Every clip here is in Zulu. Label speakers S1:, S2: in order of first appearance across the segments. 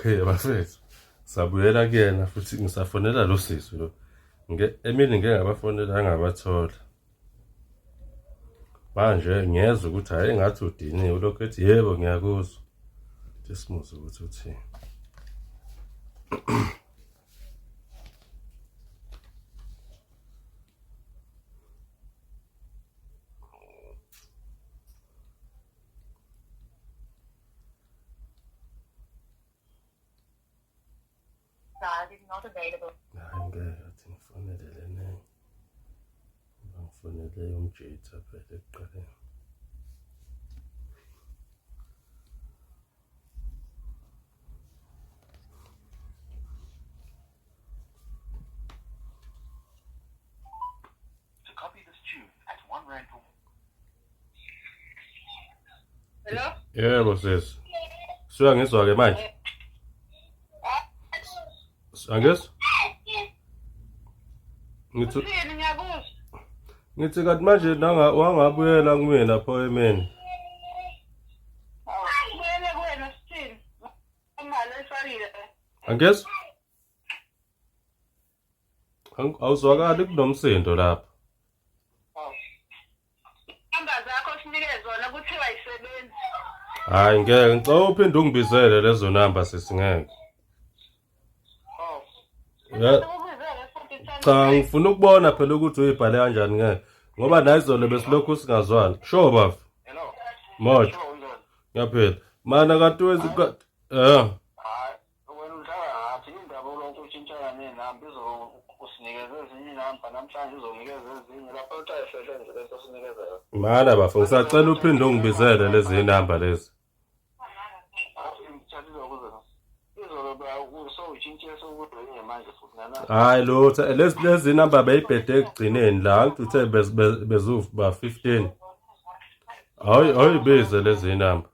S1: Okay bafethu. Sabuyela kuyena futhi ngisafonela lo sisi lo. Emini ngeke ngabafonela angabathola. Manje ngiyeza ukuthi hayi ngathi udiniwe lokho ethi yebo ngiyakuzwa. Simuze ukuthi uthini.
S2: Is not available.
S1: Hayi ngeke athi ngifonele lena. Ngifonele umjitha phela ekuqaleni.
S3: To copy this tune at R1 per...
S2: Hello?
S1: Yebo sis. Suka ngizwa ke manje. Angizwa?
S2: Uthini ngiyakuzwa?
S1: Ngithi kanti manje wangabuyela kumina pho emini.
S2: Ubuyele kuwena sithini? Imali esalile.
S1: Angizwa? Awuzwakali kunomsindo lapha.
S2: Namba zakho sinike zona kuthiwa ayisebenzi.
S1: Hayi ngeke ngicela uphinde ungibizele lezo namba sesingeke. Ya cha ngifuna ukubona phela ukuthi uyibhale kanjani ngeke ngoba nayizolo besilokhu singazwani. Sure baf.
S3: Hello?
S1: Moja. Ngiyaphela. Mana kanti wenza
S3: Hayi, wena uhlala ngaphi indaba lonke utshintshana nenamba usinikeza ezinye inamba namhlanje uzonikeza ezinye lapho utayifehle nje bese usinikeza yona.
S1: Mana baf ngisacela uphinde ungibizele lezi namba lezi.
S3: Ngitshalile ukuze izolo usowutshintshe sokudwenye manje futhi nana.
S1: Hayi lo lezi namba beyibhede ekugcineni la ngithi uthe bezuba 15. Hayi bize lezi namba.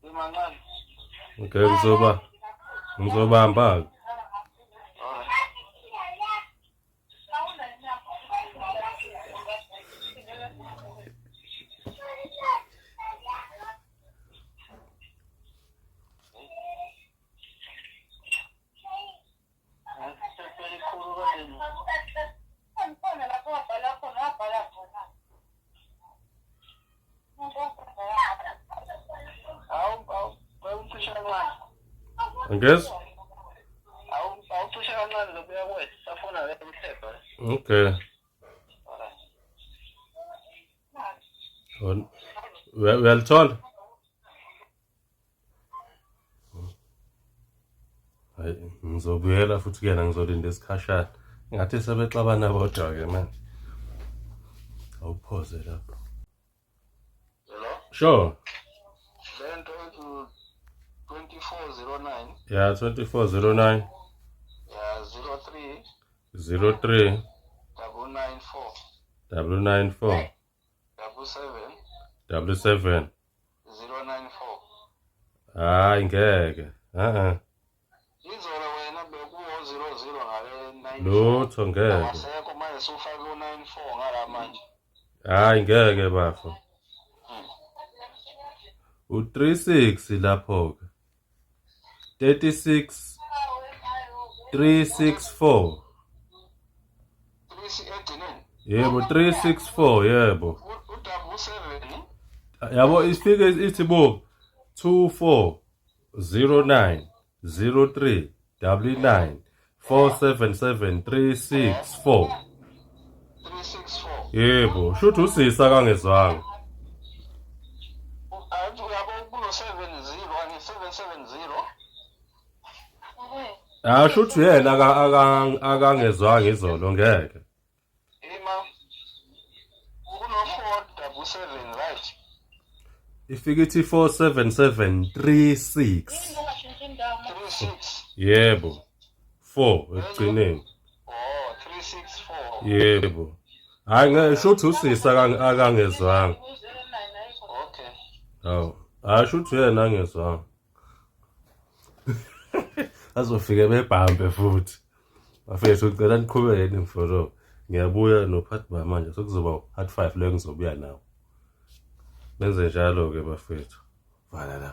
S3: Imancane.
S1: Okay ngizobamba. Angizwa?
S3: Awucishe kancane lokuya kwethu safuna le mthepha.
S1: Okay. Uyalithola? Hayi ngizobuyela futhi kuyena ngizolinda isikhashana. Ngathi sebexabana bodwa ke manje. Awuphoze lapho.
S3: Hello?
S1: Sure.
S3: Lento 2409.
S1: Yeah 2409
S3: Yeah 03
S1: 03
S3: 994
S1: 994
S3: 77
S1: 77.
S3: 094.
S1: Hayi ngeke.
S3: Izolo wena bekuwo 00 ngale 94.
S1: Lutho ngeke.
S3: Awasekho manje sufake u94 ngala manje.
S1: Hayi ngeke bafo. U36 lapho ke. 36 364.
S3: 389.
S1: Yebo 364 yebo.
S3: U7.
S1: Yabo ifike ithi bo 2409 03 99 477 364.
S3: 364.
S1: Yebo shuthi usisa kangezwanga.
S3: Uyabo kuno 70 ani 770.
S1: Shuthi yena akangezwanga izolo ngeke.
S3: Ima kuno 477 right.
S1: Ifike ithi 47736.
S3: 36.
S1: Yebo. 4 ekugcineni.
S3: Oh 364.
S1: Yebo. Hayi ngishuthi usisa akangezwanga.
S3: Okay.
S1: Hawu. Shuthi yena angezwanga. Azofike bebhambe futhi. Bafethu ucela niqhubeke nimfolo. Ngiyabuya nophathi manje sekuzoba at 5 la ngizobuya nawo. Benze njalo ke bafethu. Voilà.